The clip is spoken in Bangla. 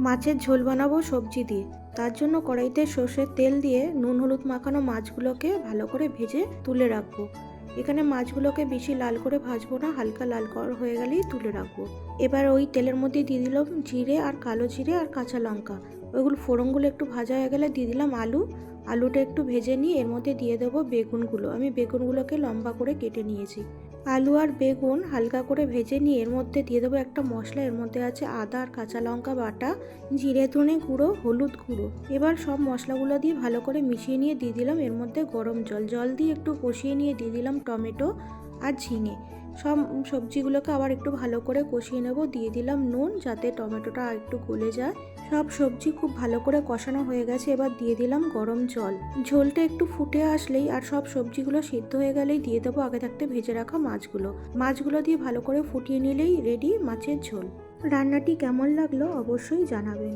মাছের ঝোল বানাবো সবজি দিয়ে। তার জন্য কড়াইতে সর্ষের তেল দিয়ে নুন হলুদ মাখানো মাছগুলোকে ভালো করে ভেজে তুলে রাখবো। এখানে মাছগুলোকে বেশি লাল করে ভাজবো না, হালকা লাল হয়ে গেলেই তুলে রাখবো। এবার ওই তেলের মধ্যে দিয়ে দিলাম জিরে আর কালো জিরে আর কাঁচা লঙ্কা। ওইগুলো ফোড়নগুলো একটু ভাজা হয়ে গেলে দিয়ে দিলাম আলুটা একটু ভেজে নিয়ে এর মধ্যে দিয়ে দেবো বেগুনগুলো। আমি বেগুনগুলোকে লম্বা করে কেটে নিয়েছি। আলু আর বেগুন হালকা করে ভেজে নিয়ে এর মধ্যে দিয়ে দেবো একটা মশলা। এর মধ্যে আছে আদা আর কাঁচা লঙ্কা বাটা, জিরে ধনে গুঁড়ো, হলুদ গুঁড়ো। এবার সব মশলাগুলো দিয়ে ভালো করে মিশিয়ে নিয়ে দিয়ে দিলাম এর মধ্যে গরম জল দিয়ে একটু কষিয়ে নিয়ে দিয়ে দিলাম টমেটো আর ঝিঙে। সব সবজিগুলোকে আবার একটু ভালো করে কষিয়ে নেব। দিয়ে দিলাম নুন যাতে টমেটোটা একটু গলে যায়। সব সবজি খুব ভালো করে কষানো হয়ে গেছে। এবার দিয়ে দিলাম গরম জল। ঝোলটা একটু ফুটে আসলেই আর সব সবজিগুলো সিদ্ধ হয়ে গেলেই দিয়ে দেবো আগে থাকতে ভেজে রাখা মাছগুলো দিয়ে ভালো করে ফুটিয়ে নিলেই রেডি মাছের ঝোল। রান্নাটি কেমন লাগলো অবশ্যই জানাবেন।